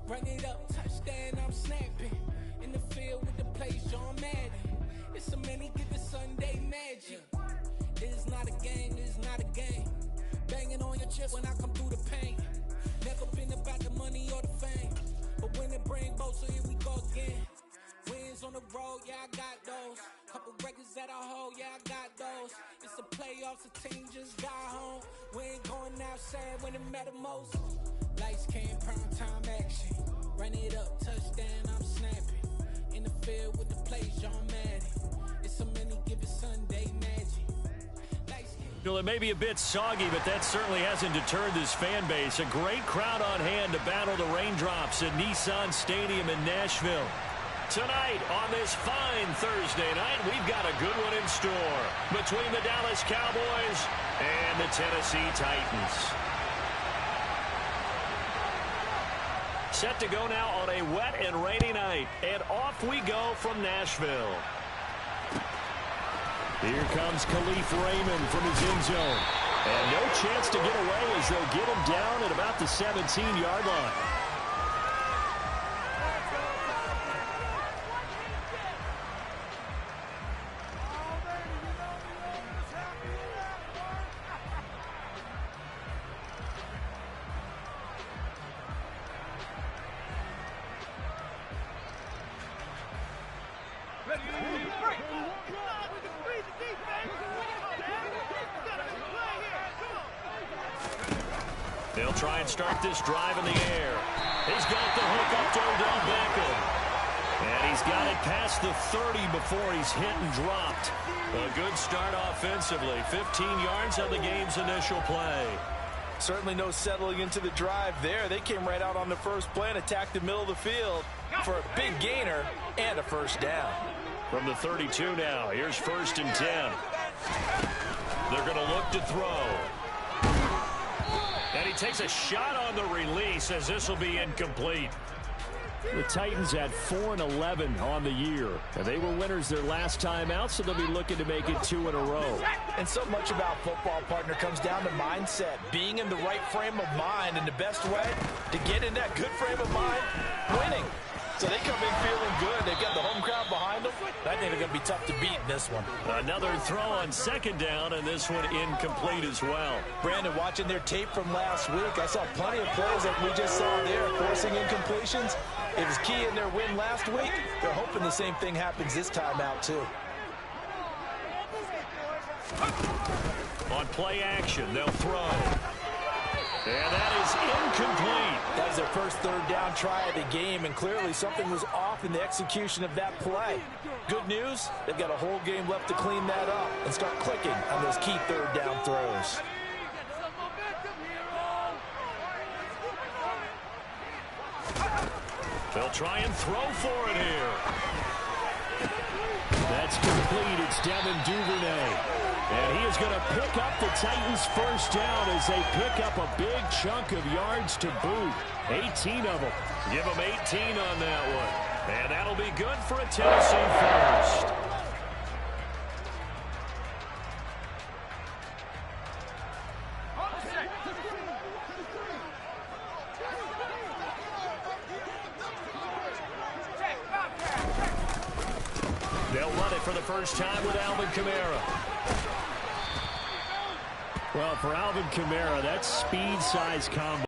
Run it up, touchdown, I'm snapping. In the field with the plays, John Madden. It's a many, get the Sunday magic. It's not a game, it's not a game. Banging on your chest when I come through the pain. Never been about the money or the fame. But when it bring both, so here we go again. Wins on the road, yeah, I got those. Couple records that I hold, yeah, I got those. It's the playoffs, the team just got home. We ain't going outside when it matter most. Lights came, prime time action. Run it up, touchdown, I'm snapping. In the field with the plays, John Madden. It's a many given Sunday magic. Well, it may be a bit soggy, but that certainly hasn't deterred this fan base. A great crowd on hand to battle the raindrops at Nissan Stadium in Nashville. Tonight, on this fine Thursday night, we've got a good one in store between the Dallas Cowboys and the Tennessee Titans. Set to go now on a wet and rainy night, and off we go from Nashville. Here comes Khalif Raymond from his end zone. And no chance to get away as they'll get him down at about the 17-yard line. They'll try and start this drive in the air. He's got the hook up to Odell Beckham. And he's got it past the 30 before he's hit and dropped. A good start offensively. 15 yards on the game's initial play. Certainly no settling into the drive there. They came right out on the first play and attacked the middle of the field for a big gainer and a first down. From the 32 now, here's 1st and 10. They're going to look to throw. And he takes a shot on the release as this will be incomplete. The Titans had 4-11 on the year. And they were winners their last time out, so they'll be looking to make it 2 in a row. And so much about football, partner, comes down to mindset. Being in the right frame of mind, and the best way to get in that good frame of mind, winning. So they come in feeling good. They've got the home crowd behind them. I think they're going to be tough to beat in this one. Another throw on 2nd down, and this one incomplete as well. Brandon, watching their tape from last week, I saw plenty of plays that we just saw there, forcing incompletions. It was key in their win last week. They're hoping the same thing happens this time out, too. On play action, they'll throw. And that is incomplete. That was their first 3rd down try of the game, and clearly something was off in the execution of that play. Good news, they've got a whole game left to clean that up and start clicking on those key 3rd down throws. They'll try and throw for it here. That's complete. It's Devin Duvernay. And he is going to pick up the Titans' first down as they pick up a big chunk of yards to boot. 18 of them. Give them 18 on that one. And that'll be good for a Tennessee first. They'll run it for the first time with Alvin Kamara. Well, for Alvin Kamara, that's speed-size combo.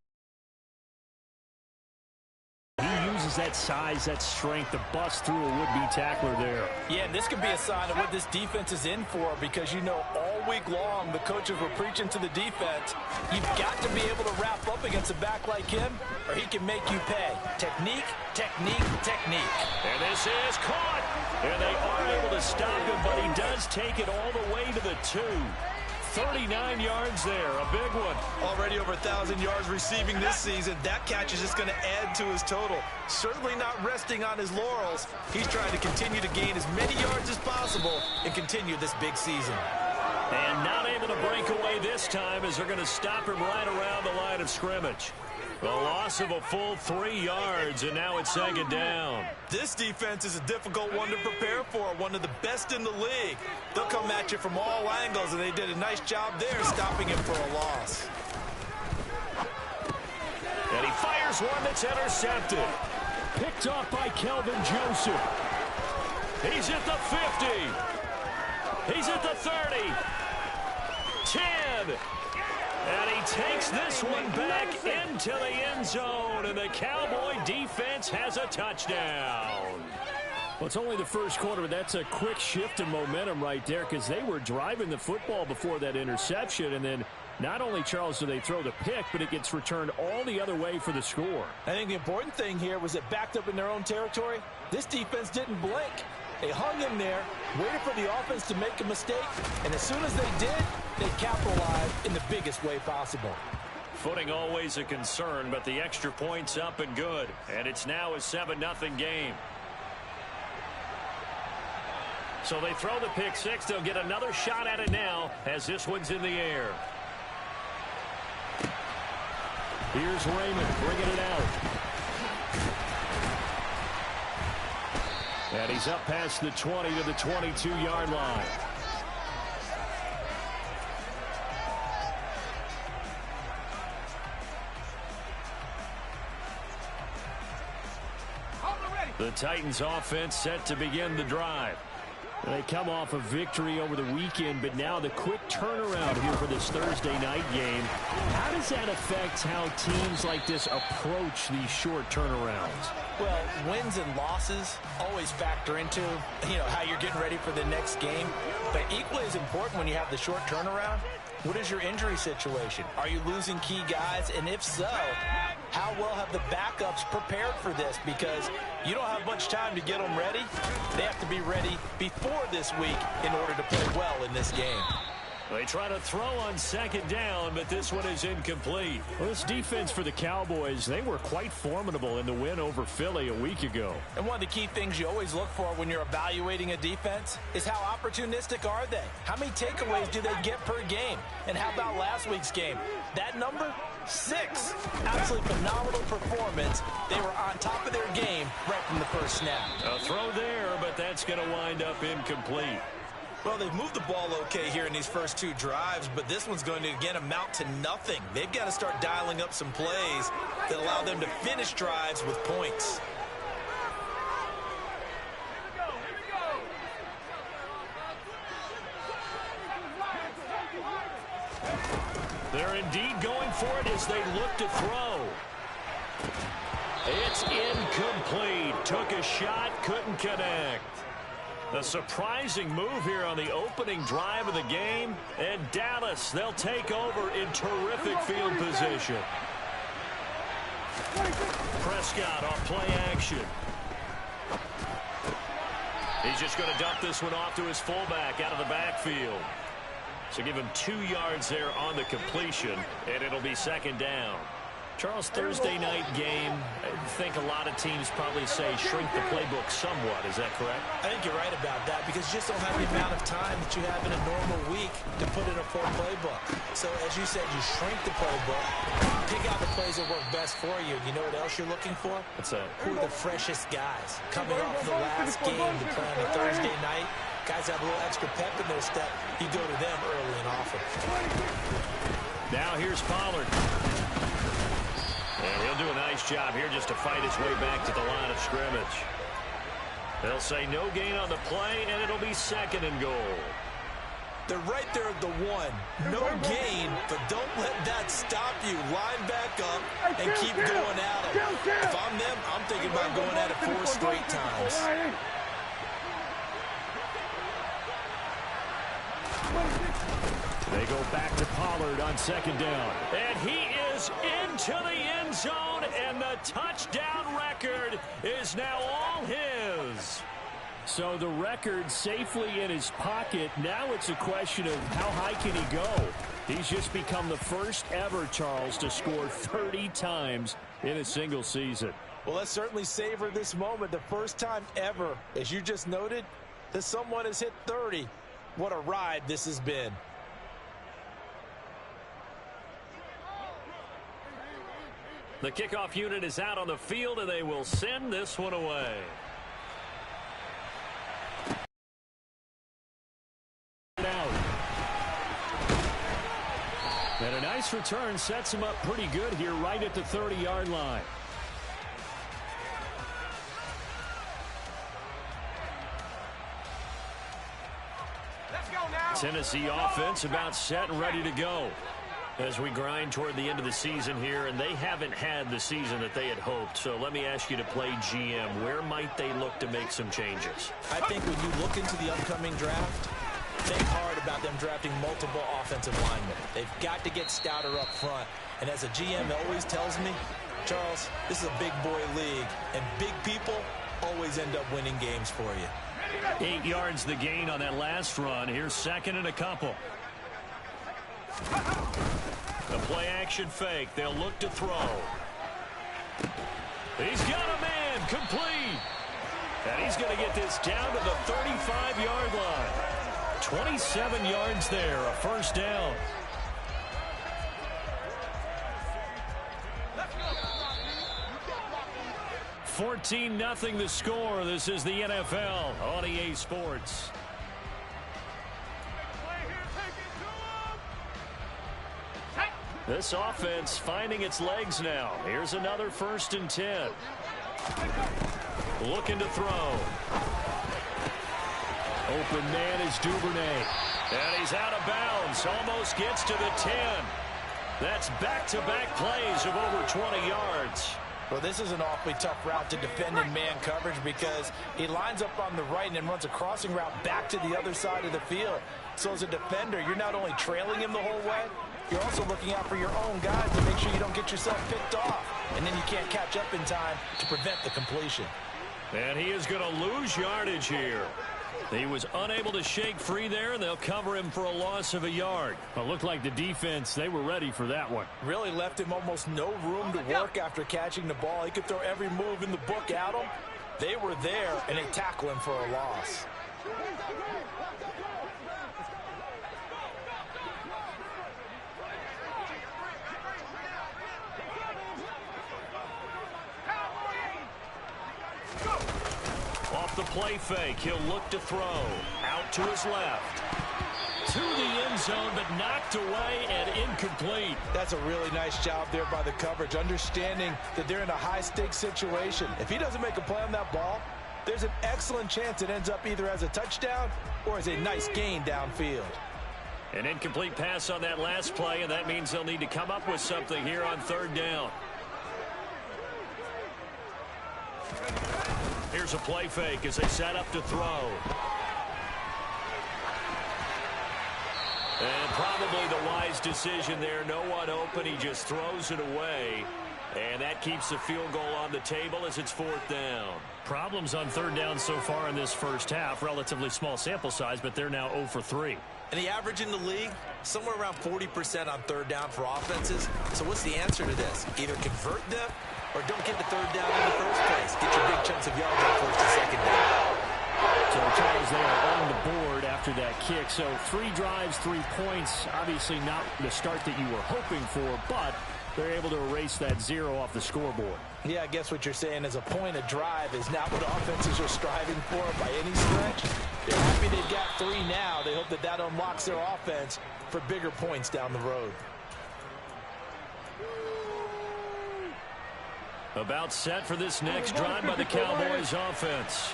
He uses that size, that strength to bust through a would-be tackler there. Yeah, and this could be a sign of what this defense is in for, because you know all week long the coaches were preaching to the defense. You've got to be able to wrap up against a back like him, or he can make you pay. Technique, technique, technique. And this is caught. And they are able to stop him, but he does take it all the way to the 2. 39 yards there, a big one. Already over 1,000 yards receiving this season. That catch is just going to add to his total. Certainly not resting on his laurels. He's trying to continue to gain as many yards as possible and continue this big season. And not able to break away this time as they're going to stop him right around the line of scrimmage. A loss of a full 3 yards, and now it's 2nd down. This defense is a difficult one to prepare for, one of the best in the league. They'll come at you from all angles, and they did a nice job there stopping him for a loss. And he fires Here's one that's intercepted. Picked off by Kelvin Joseph. He's at the 50. He's at the 30. 10. And he takes this one back into the end zone. And the Cowboy defense has a touchdown. Well, it's only the first quarter, but that's a quick shift in momentum right there because they were driving the football before that interception. And then not only, Charles, do they throw the pick, but it gets returned all the other way for the score. I think the important thing here was it backed up in their own territory. This defense didn't blink. They hung in there, waited for the offense to make a mistake, and as soon as they did, they capitalized in the biggest way possible. Footing always a concern, but the extra point's up and good. And it's now a 7-0 game. So they throw the pick six. They'll get another shot at it now as this one's in the air. Here's Raymond bringing it out. And he's up past the 20 to the 22-yard line. The Titans offense set to begin the drive. They come off a victory over the weekend, but now the quick turnaround here for this Thursday night game. How does that affect how teams like this approach these short turnarounds? Well, wins and losses always factor into, how you're getting ready for the next game. But equally as important when you have the short turnaround, what is your injury situation? Are you losing key guys? And if so, how well have the backups prepared for this? Because you don't have much time to get them ready. They have to be ready before this week in order to play well in this game. They try to throw on second down, but this one is incomplete. Well, this defense for the Cowboys, they were quite formidable in the win over Philly a week ago. And one of the key things you always look for when you're evaluating a defense is how opportunistic are they? How many takeaways do they get per game? And how about last week's game? That number? 6. Absolutely phenomenal performance. They were on top of their game right from the first snap. A throw there, but that's going to wind up incomplete. Well, they've moved the ball okay here in these first 2 drives, but this one's going to, again, amount to nothing. They've got to start dialing up some plays that allow them to finish drives with points. They're indeed going for it as they look to throw. It's incomplete. Took a shot, couldn't connect. A surprising move here on the opening drive of the game. And Dallas, they'll take over in terrific field position. Prescott off play action. He's just going to dump this one off to his fullback out of the backfield. So give him 2 yards there on the completion, and it'll be second down. Charles, Thursday night game, I think a lot of teams probably say shrink the playbook somewhat. Is that correct? I think you're right about that because you just don't have the amount of time that you have in a normal week to put in a full playbook. So, as you said, you shrink the playbook, pick out the plays that work best for you. You know what else you're looking for? What's that? Who are the freshest guys? Coming off the last game to play on a Thursday night, guys have a little extra pep in their step. You go to them early and often. Now here's Pollard. And he'll do a nice job here just to fight his way back to the line of scrimmage. They'll say no gain on the play, and it'll be second and goal. They're right there at the 1. No gain, but don't let that stop you. Line back up and keep going at it. If I'm them, I'm thinking about going at it 4 straight times. They go back to Pollard on second down. And he is into the end zone, and the touchdown record is now all his. So the record safely in his pocket. Now it's a question of how high can he go. He's just become the first ever, Charles, to score 30 times in a single season. Well, let's certainly savor this moment. The first time ever, as you just noted, that someone has hit 30. What a ride this has been. The kickoff unit is out on the field, and they will send this one away. And a nice return sets him up pretty good here right at the 30-yard line. Tennessee offense about set and ready to go as we grind toward the end of the season here, and they haven't had the season that they had hoped. So let me ask you to play GM. Where might they look to make some changes? I think when you look into the upcoming draft, think hard about them drafting multiple offensive linemen. They've got to get stouter up front. And as a GM always tells me, Charles, this is a big boy league, and big people always end up winning games for you. 8 yards the gain on that last run. Here's second and a couple. The play action fake. They'll look to throw. He's got a man complete. And he's going to get this down to the 35-yard line. 27 yards there, a first down. $14-0 the score. This is the NFL on EA Sports. This offense finding its legs now. Here's another 1st and 10. Looking to throw. Open man is Duvernay. And he's out of bounds. Almost gets to the 10. That's back-to-back plays of over 20 yards. Well, this is an awfully tough route to defend in man coverage because he lines up on the right and then runs a crossing route back to the other side of the field. So as a defender, you're not only trailing him the whole way, you're also looking out for your own guys to make sure you don't get yourself picked off. And then you can't catch up in time to prevent the completion. And he is going to lose yardage here. He was unable to shake free there, and they'll cover him for a loss of a yard. Well, it looked like the defense, they were ready for that one. Really left him almost no room to work after catching the ball. He could throw every move in the book at him. They were there, and they tackle him for a loss. Off the play fake, he'll look to throw. Out to his left. To the end zone, but knocked away and incomplete. That's a really nice job there by the coverage, understanding that they're in a high-stakes situation. If he doesn't make a play on that ball, there's an excellent chance it ends up either as a touchdown or as a nice gain downfield. An incomplete pass on that last play, and that means they'll need to come up with something here on 3rd down. Here's a play fake as they set up to throw. And probably the wise decision there. No one open. He just throws it away. And that keeps the field goal on the table as it's 4th down. Problems on 3rd down so far in this first half. Relatively small sample size, but they're now 0 for 3. And the average in the league, somewhere around 40% on 3rd down for offenses. So what's the answer to this? Either convert them or don't get the 3rd down in the first place. Get your big chunks of yards on 1st and 2nd down. So Charles, they are on the board after that kick. So 3 drives, 3 points. Obviously not the start that you were hoping for, but they're able to erase that 0 off the scoreboard. Yeah, I guess what you're saying is a point a drive is not what offenses are striving for by any stretch. They're happy they've got 3 now. They hope that that unlocks their offense for bigger points down the road. About set for this next drive by the Cowboys offense.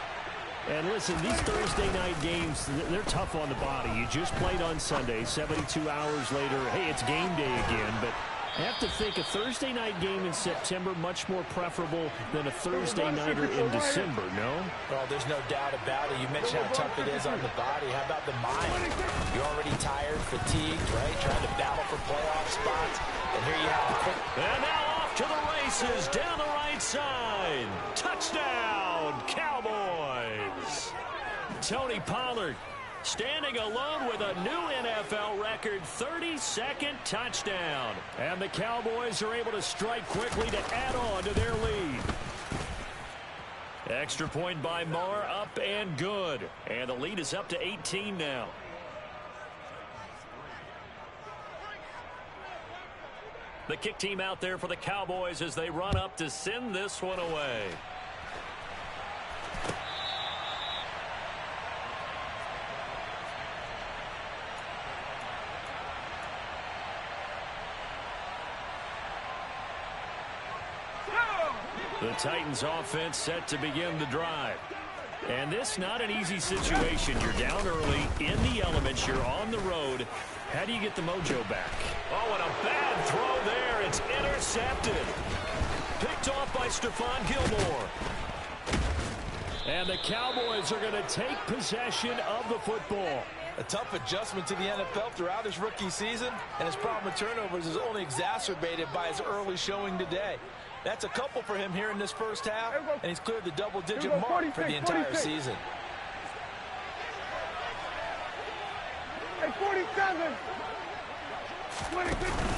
And listen, these Thursday night games, they're tough on the body. You just played on Sunday, 72 hours later. Hey, it's game day again, but I have to think a Thursday night game in September much more preferable than a Thursday nighter in December, no? Well, there's no doubt about it. You mentioned how tough it is on the body. How about the mind? You're already tired, fatigued, right? Trying to battle for playoff spots. And here you have the quick. And now off to the races down the right side. Touchdown, Cowboys. Tony Pollard standing alone with a new NFL record 32nd touchdown. And the Cowboys are able to strike quickly to add on to their lead. Extra point by Marr, up and good. And the lead is up to 18 now. The kick team out there for the Cowboys as they run up to send this one away. The Titans offense set to begin the drive. And this not an easy situation. You're down early, in the elements, you're on the road. How do you get the mojo back? Oh, and a bad throw there. It's intercepted. Picked off by Stephon Gilmore. And the Cowboys are going to take possession of the football. A tough adjustment to the NFL throughout his rookie season, and his problem with turnovers is only exacerbated by his early showing today. That's a couple for him here in this first half, and he's cleared the double-digit mark for the entire season. Hey, 47.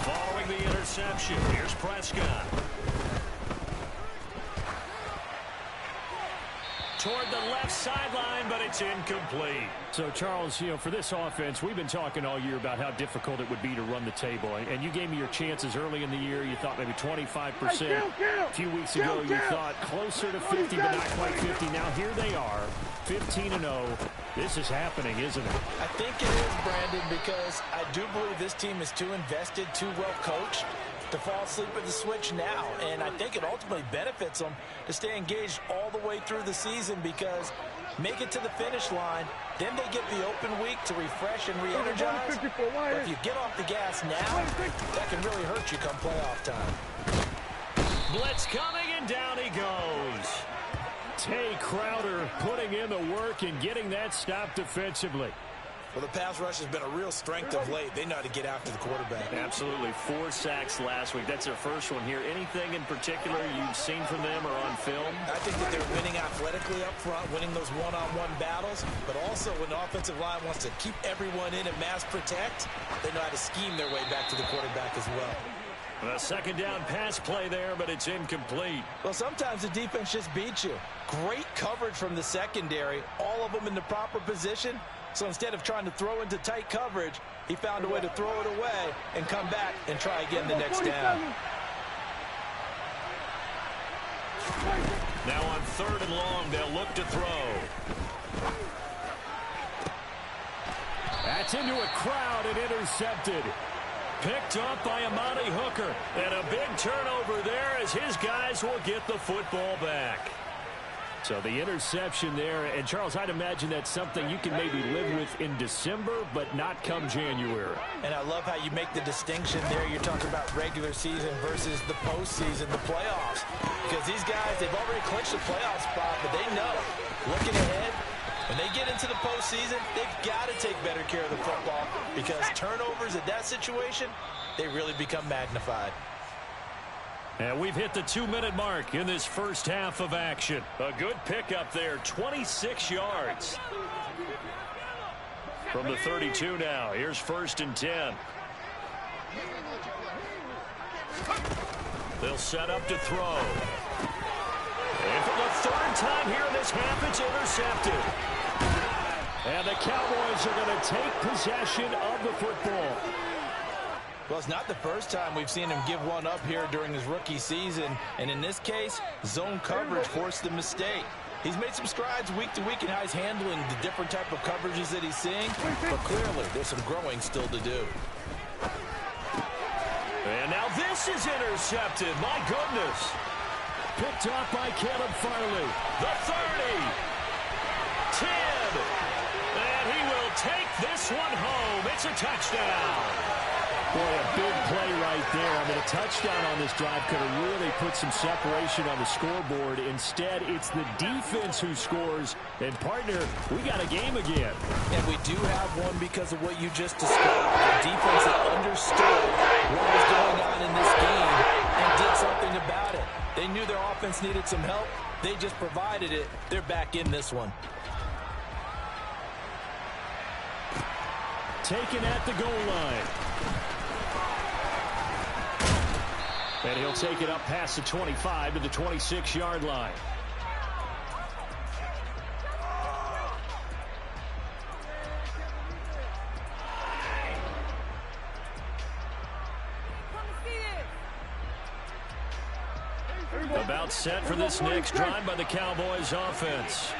Following the interception, here's Prescott. Toward the left sideline, but it's incomplete. So, Charles, for this offense, we've been talking all year about how difficult it would be to run the table. And you gave me your chances early in the year. You thought maybe 25%. A few weeks ago, you thought closer to 50, but not quite 50. Now, here they are, 15-0. This is happening, isn't it? I think it is, Brandon, because I do believe this team is too invested, too well coached to fall asleep at the switch now. And I think it ultimately benefits them to stay engaged all the way through the season, because make it to the finish line, then they get the open week to refresh and re-energize. But if you get off the gas now, that can really hurt you come playoff time. Blitz coming, and down he goes. Tay Crowder putting in the work and getting that stop defensively. Well, the pass rush has been a real strength of late. They know how to get after the quarterback. Absolutely. 4 sacks last week. That's their first one here. Anything in particular you've seen from them or on film? I think that they're winning athletically up front, winning those one-on-one battles, but also when the offensive line wants to keep everyone in and mass protect, they know how to scheme their way back to the quarterback as well. A second down pass play there, but it's incomplete. Well, sometimes the defense just beats you. Great coverage from the secondary, all of them in the proper position. So instead of trying to throw into tight coverage, he found a way to throw it away and come back and try again the next down. Now on 3rd and long, they'll look to throw. That's into a crowd and intercepted. Picked up by Amani Hooker. And a big turnover there as his guys will get the football back. So the interception there, and Charles, I'd imagine that's something you can maybe live with in December, but not come January. And I love how you make the distinction there. You're talking about regular season versus the postseason, the playoffs. Because these guys, they've already clinched the playoff spot, but they know, looking ahead, when they get into the postseason, they've got to take better care of the football, because turnovers at that situation, they really become magnified. And we've hit the 2-minute mark in this first half of action. A good pickup there, 26 yards. From the 32 now, here's 1st and 10. They'll set up to throw. And for the 3rd time here in this half, it's intercepted. And the Cowboys are going to take possession of the football. Well, it's not the first time we've seen him give one up here during his rookie season. And in this case, zone coverage forced the mistake. He's made some strides week to week in how he's handling the different type of coverages that he's seeing. But clearly, there's some growing still to do. And now this is intercepted. My goodness. Picked up by Caleb Farley. The 30. 10. And he will take this one home. It's a touchdown. Boy, a big play right there. I mean, a touchdown on this drive could have really put some separation on the scoreboard. Instead, it's the defense who scores. And, partner, we got a game again. And we do have one because of what you just described. The defense that understood what was going on in this game and did something about it. They knew their offense needed some help. They just provided it. They're back in this one. Taken at the goal line. And he'll take it up past the 25 to the 26-yard line. About set for this next drive by the Cowboys offense.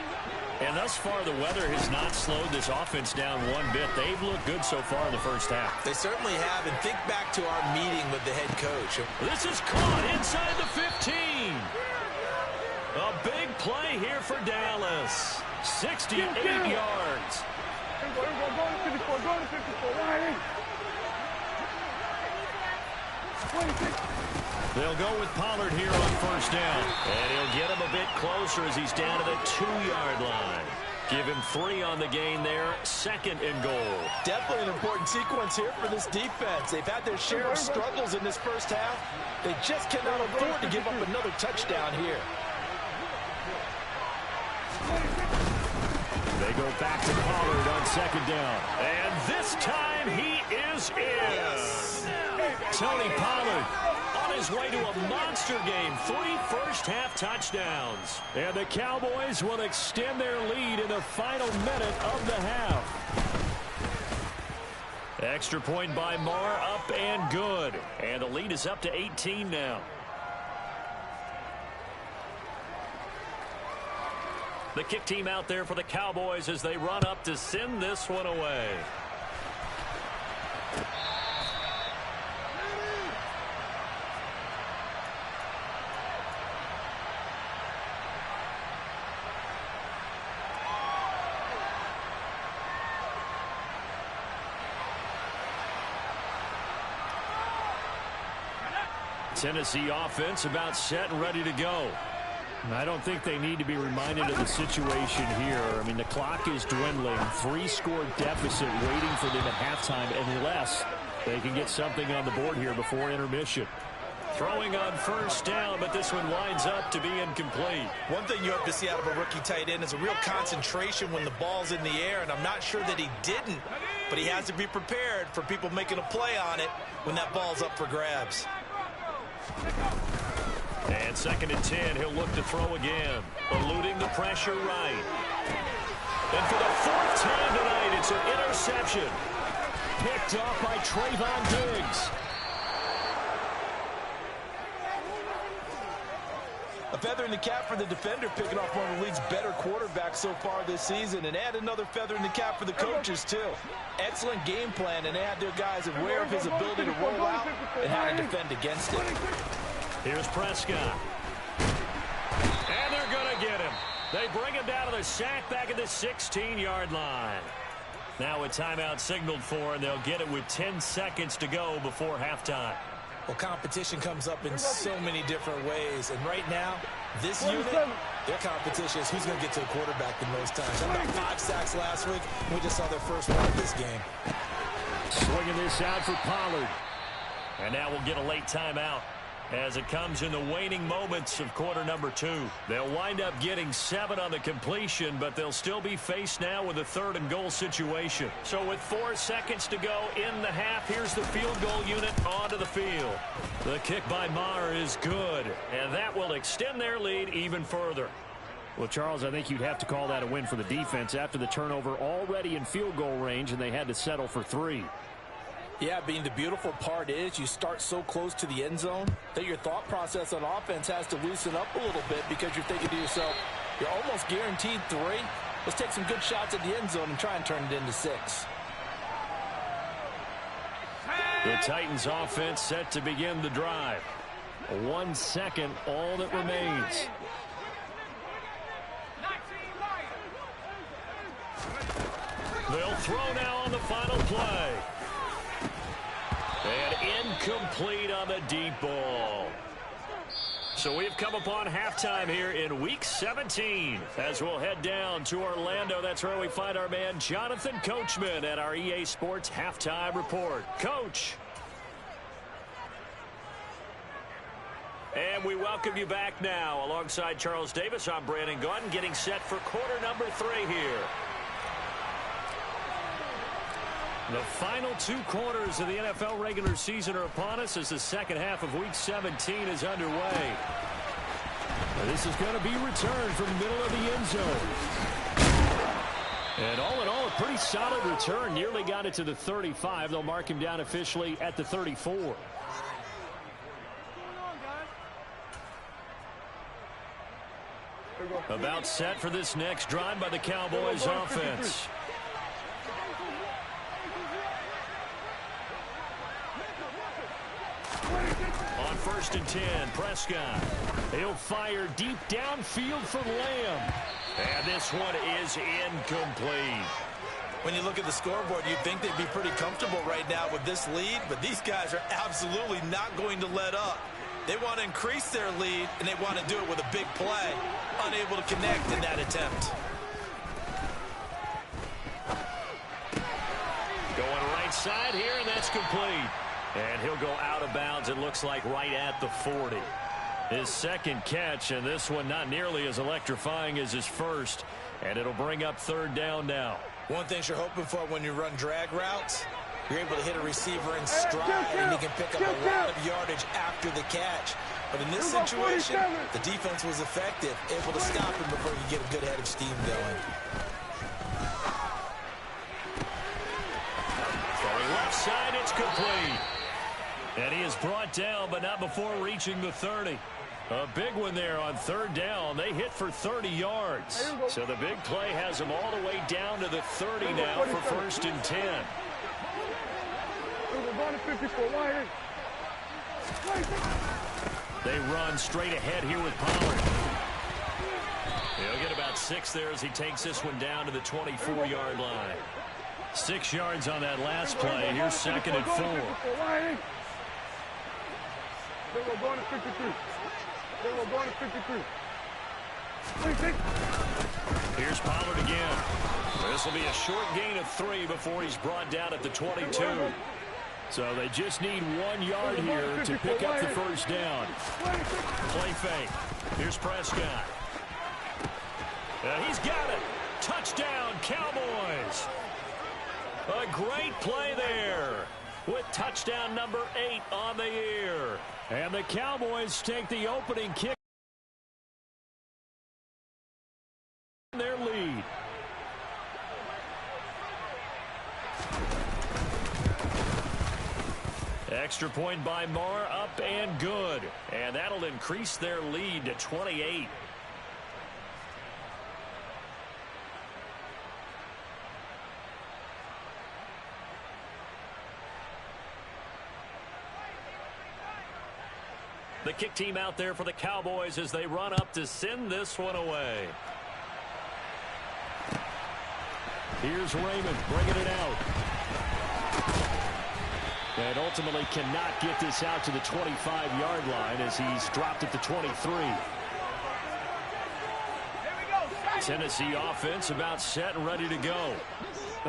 And thus far, the weather has not slowed this offense down one bit. They've looked good so far in the first half. They certainly have. And think back to our meeting with the head coach. This is caught inside the 15. A big play here for Dallas. 68 yards. Go to 54, go to 54, 26. They'll go with Pollard here on first down. And he'll get him a bit closer as he's down to the 2-yard line. Give him 3 on the gain there, 2nd and goal. Definitely an important sequence here for this defense. They've had their share of struggles in this first half. They just cannot afford to give up another touchdown here. They go back to Pollard on 2nd down. And this time he is in. Tony Pollard on his way to a monster game. 3 first-half touchdowns. And the Cowboys will extend their lead in the final minute of the half. Extra point by Marr, up and good. And the lead is up to 18 now. The kick team out there for the Cowboys as they run up to send this one away. Tennessee offense about set and ready to go. I don't think they need to be reminded of the situation here. I mean, the clock is dwindling. 3-score deficit waiting for them at halftime unless they can get something on the board here before intermission. Throwing on first down, but this one winds up to be incomplete. One thing you have to see out of a rookie tight end is a real concentration when the ball's in the air, and I'm not sure that he didn't, but he has to be prepared for people making a play on it when that ball's up for grabs. And 2nd and 10, he'll look to throw again. Eluding the pressure right. And for the 4th time tonight, it's an interception. Picked off by Trayvon Diggs. A feather in the cap for the defender, picking off one of the league's better quarterbacks so far this season, and add another feather in the cap for the coaches, too. Excellent game plan, and they had their guys aware of his ability to roll out and how to defend against it. Here's Prescott. And they're going to get him. They bring him down to the sack back at the 16-yard line. Now a timeout signaled for, and they'll get it with 10 seconds to go before halftime. Well, competition comes up in so many different ways. And right now, this unit, their competition is who's going to get to the quarterback the most times. How about 5 sacks last week? We just saw their first one of this game. Swinging this out for Pollard. And now we'll get a late timeout as it comes in the waning moments of quarter number 2. They'll wind up getting 7 on the completion, but they'll still be faced now with a 3rd and goal situation. So with 4 seconds to go in the half, here's the field goal unit onto the field. The kick by Marr is good, and that will extend their lead even further. Well, Charles, I think you'd have to call that a win for the defense after the turnover already in field goal range, and they had to settle for 3. Yeah, being the beautiful part is you start so close to the end zone that your thought process on offense has to loosen up a little bit because you're thinking to yourself, you're almost guaranteed 3. Let's take some good shots at the end zone and try and turn it into 6. The Titans offense set to begin the drive. 1 second, all that remains. They'll throw now on the final play. And incomplete on the deep ball. So we've come upon halftime here in Week 17. As we'll head down to Orlando, that's where we find our man Jonathan Coachman at our EA Sports Halftime Report. Coach. And we welcome you back now. Alongside Charles Davis, I'm Brandon Gaudin, getting set for quarter number 3 here. The final 2 quarters of the NFL regular season are upon us as the second half of Week 17 is underway. This is going to be returned from the middle of the end zone. And all in all, a pretty solid return. Nearly got it to the 35. They'll mark him down officially at the 34. About set for this next drive by the Cowboys offense. On first and 10. Prescott. He'll fire deep downfield for Lamb. And this one is incomplete. When you look at the scoreboard, you'd think they'd be pretty comfortable right now with this lead, but these guys are absolutely not going to let up. They want to increase their lead, and they want to do it with a big play. Unable to connect in that attempt. Going right side here, and that's complete. And he'll go out of bounds, it looks like, right at the 40. His second catch, and this one not nearly as electrifying as his first. And it'll bring up third down now. One thing you're hoping for when you run drag routes, you're able to hit a receiver in stride, and he can pick up a lot of yardage after the catch. But in this situation, the defense was effective, able to stop him before you get a good head of steam going. Throwing left side, it's complete. And he is brought down, but not before reaching the 30. A big one there on third down. They hit for 30 yards. So the big play has them all the way down to the 30 now for first and 10. They run straight ahead here with Pollard. He'll get about 6 there as he takes this one down to the 24-yard line. 6 yards on that last play. Here's second and 4. They were going to 53. They were going to 53. Here's Pollard again. This will be a short gain of 3 before he's brought down at the 22. So they just need 1 yard here to pick up the first down. Play fake. Here's Prescott. He's got it. Touchdown, Cowboys. A great play there with touchdown number 8 on the year. And the Cowboys take the opening kick. Their lead. Extra point by Marr, up and good. And that'll increase their lead to 28. The kick team out there for the Cowboys as they run up to send this one away. Here's Raymond bringing it out. And ultimately cannot get this out to the 25-yard line as he's dropped at the 23. Tennessee offense about set and ready to go.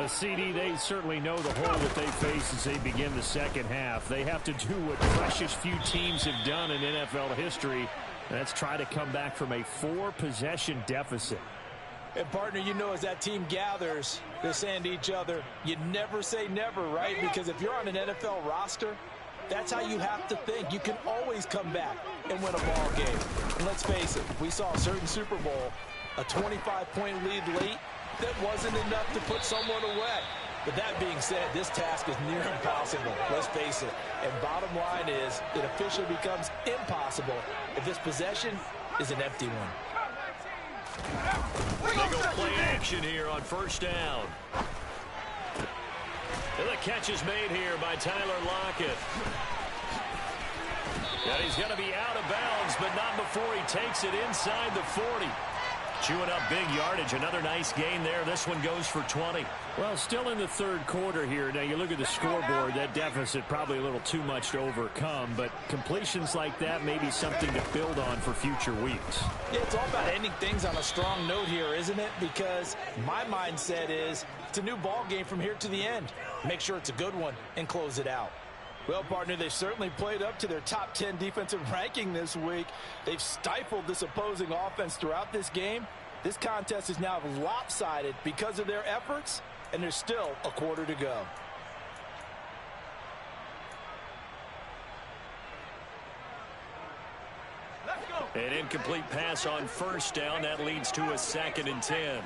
CD, they certainly know the hole that they face as they begin the second half. They have to do what precious few teams have done in NFL history. That's try to come back from a 4-possession deficit. And, partner, you know as that team gathers, they're saying to each other, you never say never, right? Because if you're on an NFL roster, that's how you have to think. You can always come back and win a ball game. And let's face it, we saw a certain Super Bowl, a 25-point lead late, that wasn't enough to put someone away. But that being said, this task is near impossible. Let's face it. And bottom line is, it officially becomes impossible if this possession is an empty one. They go play action here on first down. And the catch is made here by Tyler Lockett. And he's going to be out of bounds, but not before he takes it inside the 40. Chewing up big yardage. Another nice gain there. This one goes for 20. Well, still in the third quarter here. Now, you look at the scoreboard. That deficit probably a little too much to overcome. But completions like that may be something to build on for future weeks. Yeah, it's all about ending things on a strong note here, isn't it? Because my mindset is it's a new ball game from here to the end. Make sure it's a good one and close it out. Well, partner, they've certainly played up to their top 10 defensive ranking this week. They've stifled this opposing offense throughout this game. This contest is now lopsided because of their efforts, and there's still a quarter to go. An incomplete pass on first down. That leads to a 2nd and 10.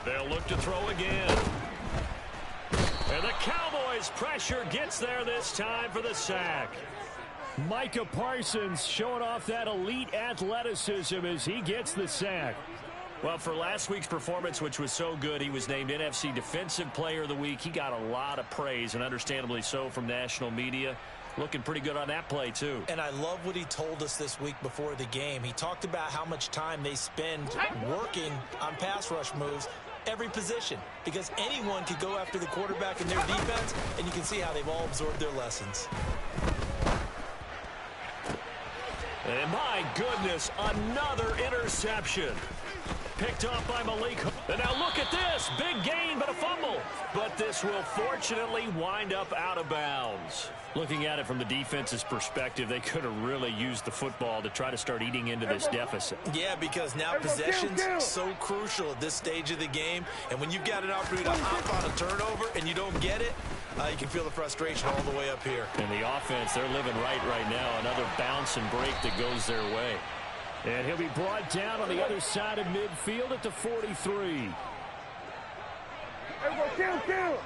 They'll look to throw again. And the Cowboys pressure gets there this time for the sack. Micah Parsons showing off that elite athleticism as he gets the sack. Well, for last week's performance, which was so good, he was named NFC Defensive Player of the Week. He got a lot of praise, and understandably so, from national media. Looking pretty good on that play, too. And I love what he told us this week before the game. He talked about how much time they spend working on pass rush moves, every position, because anyone could go after the quarterback in their defense, and you can see how they've all absorbed their lessons. And my goodness, another interception. Picked off by Malik. And now look at this. Big gain, but a fumble. But this will fortunately wind up out of bounds. Looking at it from the defense's perspective, they could have really used the football to try to start eating into this deficit. Yeah, because now possession's so crucial at this stage of the game. And when you've got an opportunity to hop on a turnover and you don't get it, you can feel the frustration all the way up here. And the offense, they're living right now. Another bounce and break that goes their way. And he'll be brought down on the other side of midfield at the 43. Kill.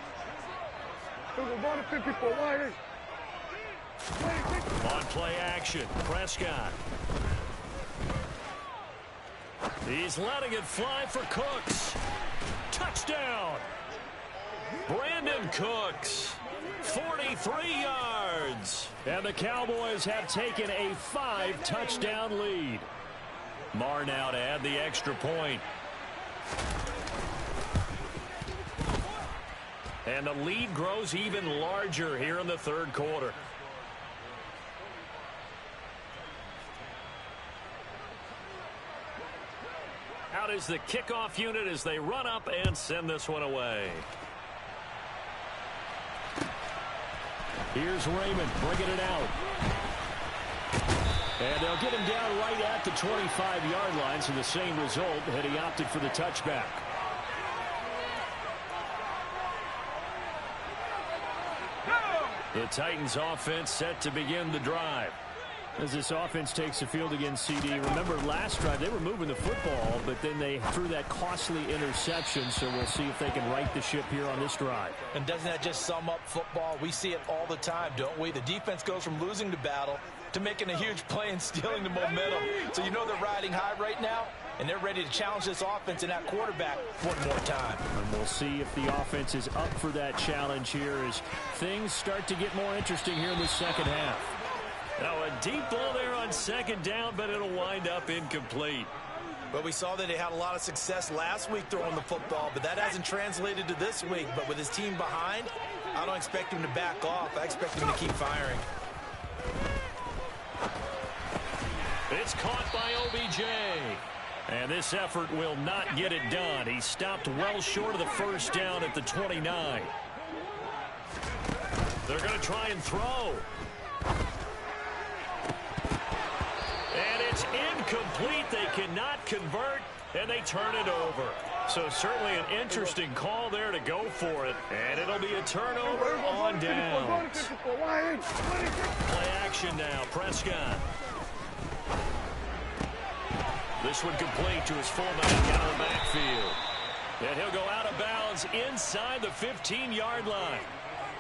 We're going to 54. Wide. On play action, Prescott. He's letting it fly for Cooks. Touchdown. Brandon Cooks, 43 yards. And the Cowboys have taken a 5-touchdown lead. Marr now to add the extra point. And the lead grows even larger here in the third quarter. Out is the kickoff unit as they run up and send this one away. Here's Raymond bringing it out. And they'll get him down right at the 25-yard line, so the same result, and he opted for the touchback. The Titans offense set to begin the drive. As this offense takes the field against CD, remember last drive they were moving the football, but then they threw that costly interception, so we'll see if they can right the ship here on this drive. And doesn't that just sum up football? We see it all the time, don't we? The defense goes from losing the battle to making a huge play and stealing the momentum. So you know they're riding high right now, and they're ready to challenge this offense and that quarterback one more time. And we'll see if the offense is up for that challenge here as things start to get more interesting here in the second half. Now a deep ball there on second down, but it'll wind up incomplete. But we saw that he had a lot of success last week throwing the football, but that hasn't translated to this week. But with his team behind, I don't expect him to back off. I expect him to keep firing. It's caught by OBJ. And this effort will not get it done. He stopped well short of the first down at the 29. They're going to try and throw. And it's incomplete. They cannot convert, and they turn it over. So certainly an interesting call there to go for it. And it'll be a turnover on downs. Play action now, Prescott. This one complete to his fullback out of the backfield. And he'll go out of bounds inside the 15-yard line.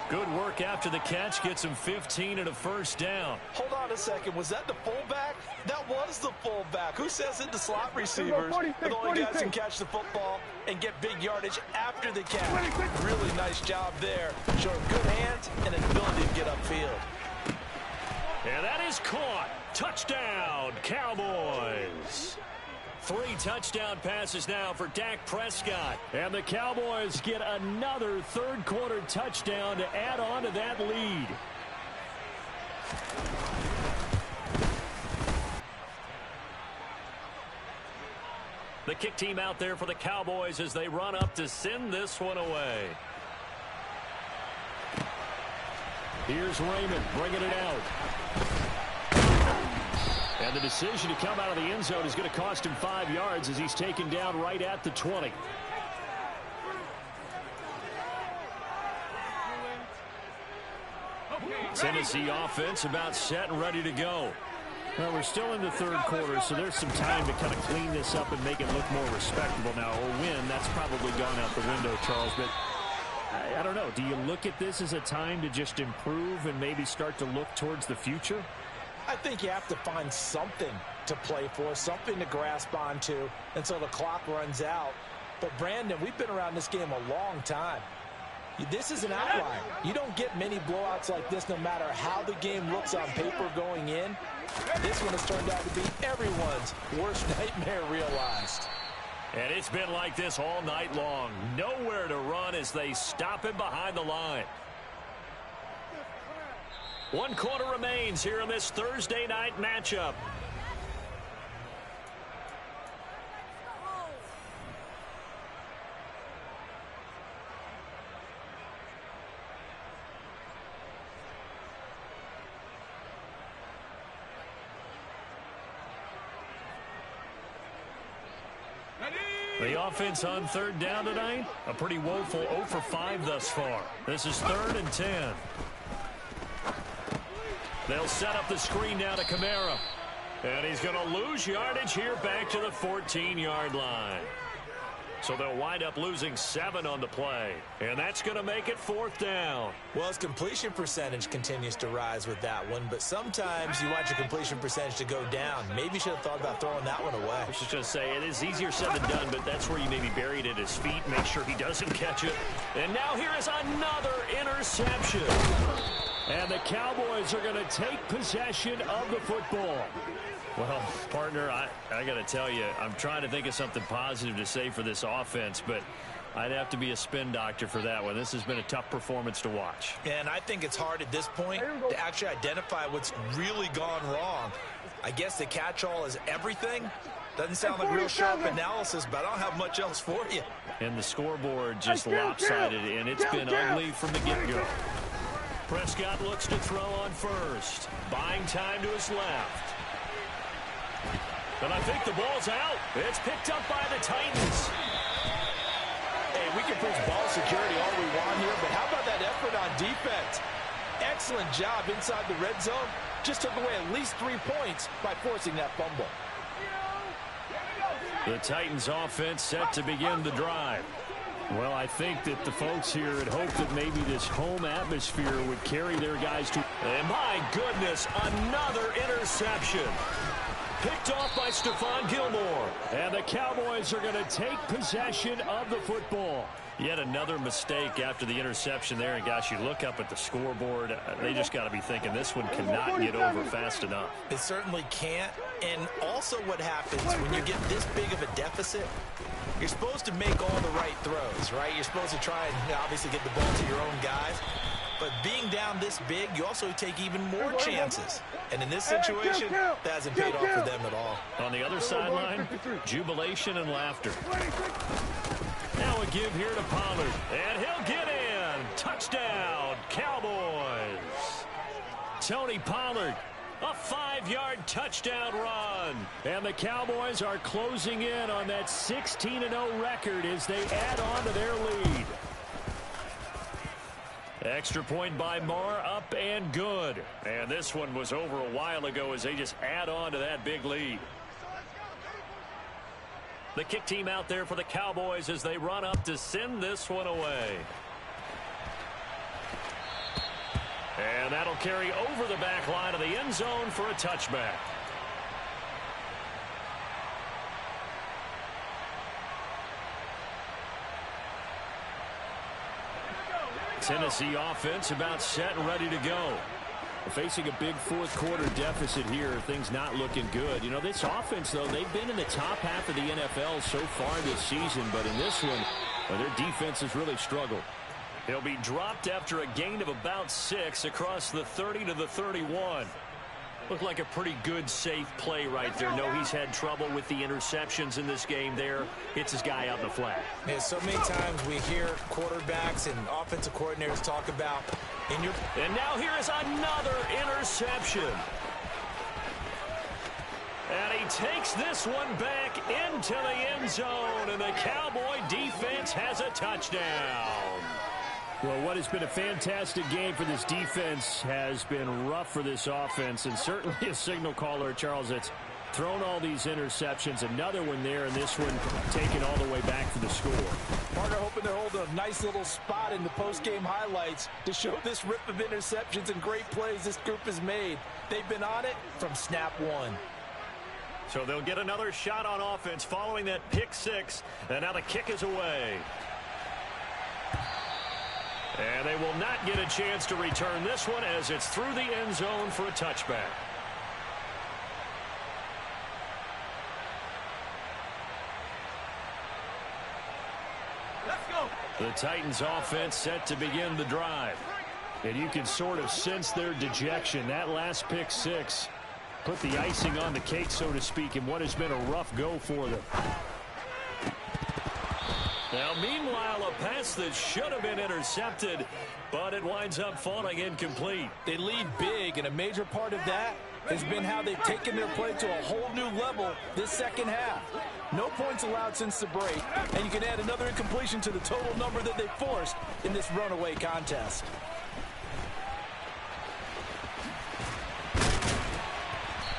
Good work after the catch. Gets him 15 and a first down. Hold on a second. Was that the fullback? That was the fullback. Who says it? The slot receivers are the only guys who can catch the football and get big yardage after the catch. Really nice job there. Showing good hands and an ability to get upfield. And that is caught. Touchdown, Cowboys. 3 touchdown passes now for Dak Prescott. And the Cowboys get another third-quarter touchdown to add on to that lead. The kick team out there for the Cowboys as they run up to send this one away. Here's Raymond bringing it out. And the decision to come out of the end zone is going to cost him 5 yards as he's taken down right at the 20. Tennessee offense about set and ready to go. Well, we're still in the third quarter, so there's some time to kind of clean this up and make it look more respectable now. A win, that's probably gone out the window, Charles, but I don't know. Do you look at this as a time to just improve and maybe start to look towards the future? I think you have to find something to play for, something to grasp onto until the clock runs out. But, Brandon, we've been around this game a long time. This is an outlier. You don't get many blowouts like this no matter how the game looks on paper going in. This one has turned out to be everyone's worst nightmare realized. And it's been like this all night long. Nowhere to run as they stop him behind the line. 1 quarter remains here in this Thursday night matchup. The offense on 3rd down tonight, a pretty woeful 0 for 5 thus far. This is 3rd and 10. They'll set up the screen now to Kamara. And he's going to lose yardage here back to the 14-yard line. So they'll wind up losing 7 on the play. And that's going to make it 4th down. Well, his completion percentage continues to rise with that one, but sometimes you want your completion percentage to go down. Maybe you should have thought about throwing that one away. I was just going to say, it is easier said than done, but that's where you maybe bury it at his feet, make sure he doesn't catch it. And now here is another interception. And the Cowboys are going to take possession of the football. Well, partner, I got to tell you, I'm trying to think of something positive to say for this offense, but I'd have to be a spin doctor for that one. This has been a tough performance to watch. And I think it's hard at this point to actually identify what's really gone wrong. I guess the catch-all is everything. Doesn't sound like real sharp analysis, but I don't have much else for you. And the scoreboard just lopsided, and it's been ugly from the get-go. Prescott looks to throw on first. Buying time to his left. And I think the ball's out. It's picked up by the Titans. Hey, we can preach ball security all we want here, but how about that effort on defense? Excellent job inside the red zone. Just took away at least 3 points by forcing that fumble. The Titans offense set to begin the drive. Well, I think that the folks here had hoped that maybe this home atmosphere would carry their guys to... And my goodness, another interception. Picked off by Stephon Gilmore. And the Cowboys are going to take possession of the football. Yet another mistake after the interception there. And gosh, you look up at the scoreboard, they just got to be thinking this one cannot get over fast enough. It certainly can't. And also what happens when you get this big of a deficit, you're supposed to make all the right throws, right? You're supposed to try and obviously get the ball to your own guys. But being down this big, you also take even more chances. And in this situation, that hasn't paid off for them at all. On the other sideline, jubilation and laughter. Now a give here to Pollard. And he'll get in. Touchdown, Cowboys. Tony Pollard. A 5-yard touchdown run. And the Cowboys are closing in on that 16-0 record as they add on to their lead. Extra point by Marr, up and good. And this one was over a while ago as they just add on to that big lead. The kick team out there for the Cowboys as they run up to send this one away. And that'll carry over the back line of the end zone for a touchback. Tennessee offense about set and ready to go. Facing a big fourth quarter deficit here, things not looking good. You know, this offense, though, they've been in the top half of the NFL so far this season, but in this one, their defense has really struggled. He'll be dropped after a gain of about 6 across the 30 to the 31. Looked like a pretty good, safe play right there. No, he's had trouble with the interceptions in this game there. Hits his guy out in the flat. Yeah, so many times we hear quarterbacks and offensive coordinators talk about And now here is another interception. And he takes this one back into the end zone, and the Cowboy defense has a touchdown. Well, what has been a fantastic game for this defense has been rough for this offense, and certainly a signal caller, Charles, that's thrown all these interceptions. Another one there, and this one taken all the way back for the score. Partner hoping they're holding a nice little spot in the post-game highlights to show this rip of interceptions and great plays this group has made. They've been on it from snap one. So they'll get another shot on offense following that pick 6, and now the kick is away. And they will not get a chance to return this one as it's through the end zone for a touchback. The Titans offense set to begin the drive. And you can sort of sense their dejection. That last pick six put the icing on the cake, so to speak, in what has been a rough go for them. Now, meanwhile, a pass that should have been intercepted, but it winds up falling incomplete. They lead big, and a major part of that has been how they've taken their play to a whole new level this second half. No points allowed since the break, and you can add another incompletion to the total number that they forced in this runaway contest.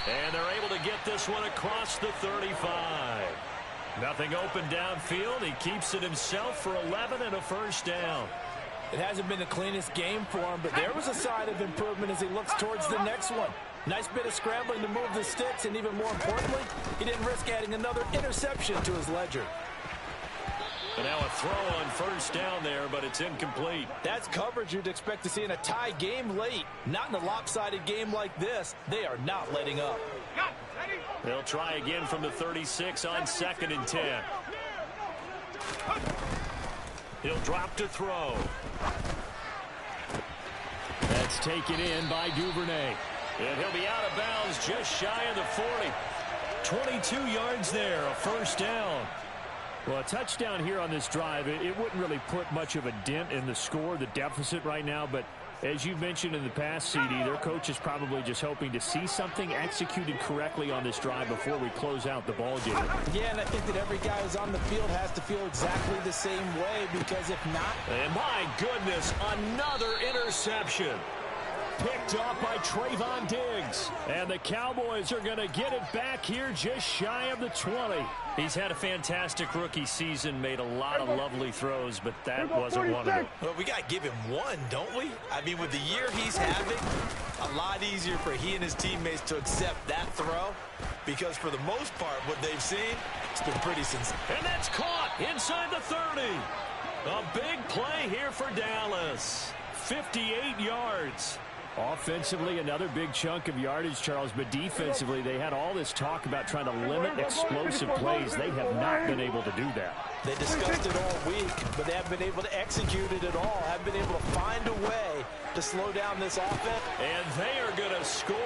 And they're able to get this one across the 35. Nothing open downfield. He keeps it himself for 11 and a first down. It hasn't been the cleanest game for him, but there was a sign of improvement as he looks towards the next one. Nice bit of scrambling to move the sticks, and even more importantly, he didn't risk adding another interception to his ledger. And now a throw on first down there, but it's incomplete. That's coverage you'd expect to see in a tie game late. Not in a lopsided game like this. They are not letting up. They'll try again from the 36 on 2nd and 10. He'll drop to throw. That's taken in by Duvernay. And he'll be out of bounds just shy of the 40. 22 yards there, a first down. Well, a touchdown here on this drive, it wouldn't really put much of a dent in the score, the deficit right now, but as you mentioned in the past, CD, their coach is probably just hoping to see something executed correctly on this drive before we close out the ball game. Yeah, and I think that every guy who's on the field has to feel exactly the same way, because if not... And my goodness, another interception. Picked off by Trayvon Diggs. And the Cowboys are going to get it back here just shy of the 20. He's had a fantastic rookie season, made a lot of lovely throws, but that wasn't one of them. Well, we got to give him one, don't we? I mean, with the year he's having, a lot easier for he and his teammates to accept that throw, because for the most part, what they've seen, it's been pretty sincere. And that's caught inside the 30. A big play here for Dallas. 58 yards. Offensively, another big chunk of yardage, Charles, but defensively, they had all this talk about trying to limit explosive plays. They have not been able to do that. They discussed it all week, but they haven't been able to execute it at all, haven't been able to find a way to slow down this offense. And they are going to score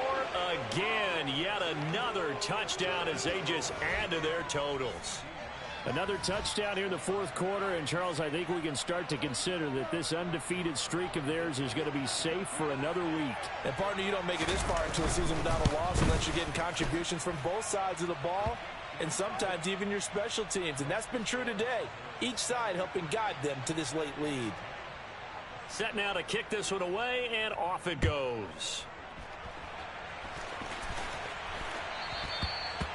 again. Yet another touchdown as they just add to their totals. Another touchdown here in the fourth quarter, and Charles, I think we can start to consider that this undefeated streak of theirs is going to be safe for another week. And partner, you don't make it this far into a season without a loss unless you're getting contributions from both sides of the ball, and sometimes even your special teams, and that's been true today. Each side helping guide them to this late lead. Set now to kick this one away, and off it goes.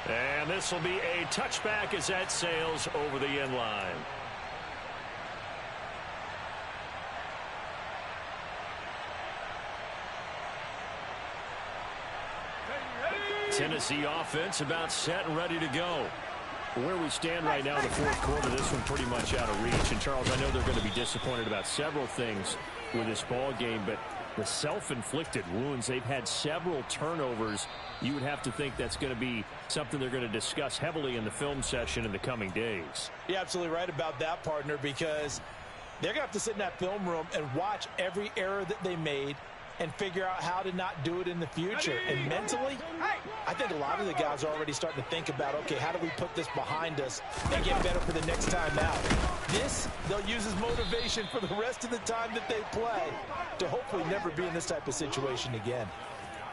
And this will be a touchback as that sails over the end line. Tennessee offense about set and ready to go. Where we stand right now in the fourth quarter, this one pretty much out of reach. And, Charles, I know they're going to be disappointed about several things with this ball game, but the self-inflicted wounds, they've had several turnovers. You would have to think that's going to be something they're going to discuss heavily in the film session in the coming days. You're absolutely right about that, partner, because they're going to have to sit in that film room and watch every error that they made and figure out how to not do it in the future. And mentally, I think a lot of the guys are already starting to think about, okay, how do we put this behind us and get better for the next time out? This, they'll use as motivation for the rest of the time that they play to hopefully never be in this type of situation again.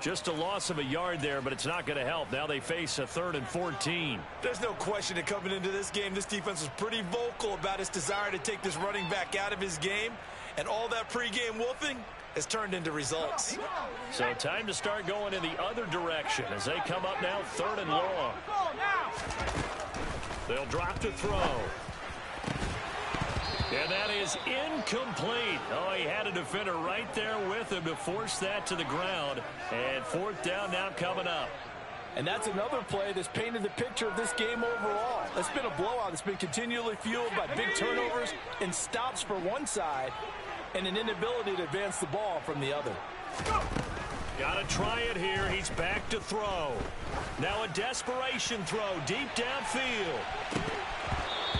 Just a loss of a yard there, but it's not going to help. Now they face a 3rd and 14. There's no question that coming into this game, this defense was pretty vocal about its desire to take this running back out of his game, and all that pregame wolfing has turned into results. So time to start going in the other direction as they come up now 3rd and long. They'll drop to throw. And that is incomplete. Oh, he had a defender right there with him to force that to the ground. And 4th down now coming up. And that's another play that's painted the picture of this game overall. It's been a blowout. It's been continually fueled by big turnovers and stops for one side. and an inability to advance the ball from the other. Got to try it here. He's back to throw. Now a desperation throw deep downfield.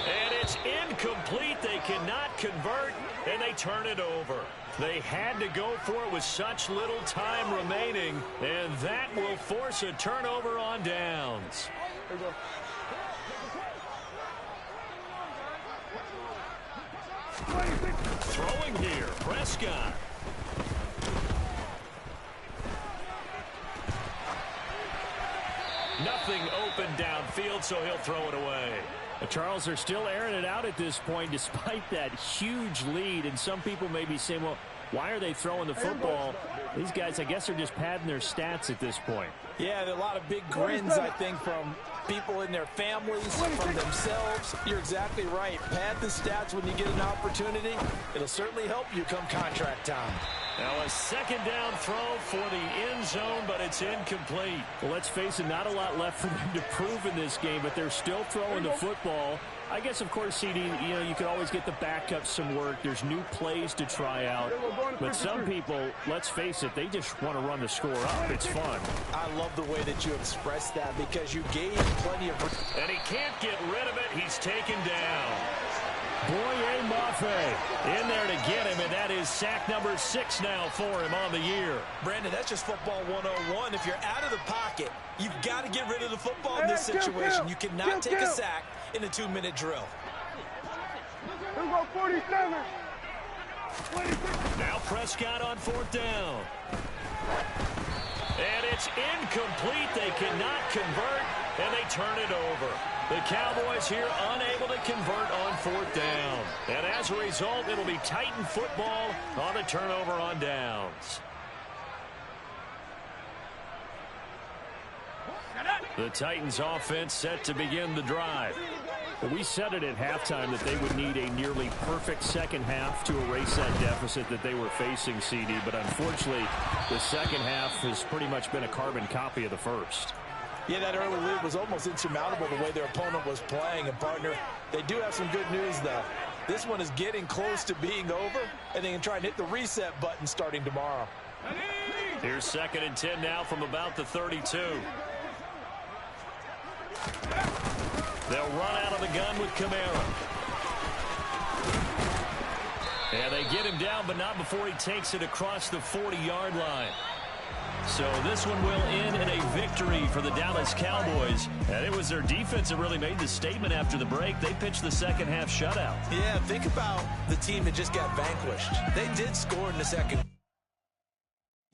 And it's incomplete. They cannot convert, and they turn it over. They had to go for it with such little time remaining, and that will force a turnover on downs. Throwing here, Prescott. Nothing open downfield, so he'll throw it away. Charles, they're still airing it out at this point despite that huge lead. And some people may be saying, well, why are they throwing the football? These guys, I guess, are just padding their stats at this point. Yeah, there are a lot of big grins, I think, from people in their families, from themselves. You're exactly right. Pad the stats when you get an opportunity. It'll certainly help you come contract time. Now a second down throw for the end zone, but it's incomplete. Well, let's face it, not a lot left for them to prove in this game, but they're still throwing the football. I guess, of course, CD, you could always get the backup some work. There's new plays to try out. But some people, let's face it, they just want to run the score up. It's fun. I love the way that you expressed that because you gave plenty of... And he can't get rid of it. He's taken down. Boye Mafe in there to get him, and that is sack number 6 now for him on the year. Brandon, that's just football 101. If you're out of the pocket, you've got to get rid of the football in this situation. You cannot take a sack in a 2-minute drill. Here we go, 47. Now Prescott on 4th down. And it's incomplete. They cannot convert, and they turn it over. The Cowboys here unable to convert on 4th down. And as a result, it'll be Titan football on the turnover on downs. The Titans offense set to begin the drive. Well, we said it at halftime that they would need a nearly perfect second half to erase that deficit that they were facing, CD. But unfortunately, the second half has pretty much been a carbon copy of the first. Yeah, that early lead was almost insurmountable the way their opponent was playing. And, partner, they do have some good news, though. This one is getting close to being over, and they can try and hit the reset button starting tomorrow. Here's 2nd and 10 now from about the 32. They'll run out of the gun with Kamara. And they get him down, but not before he takes it across the 40-yard line. So this one will end in a victory for the Dallas Cowboys. And it was their defense that really made the statement after the break. They pitched the second half shutout. Yeah, think about the team that just got vanquished. They did score in the second.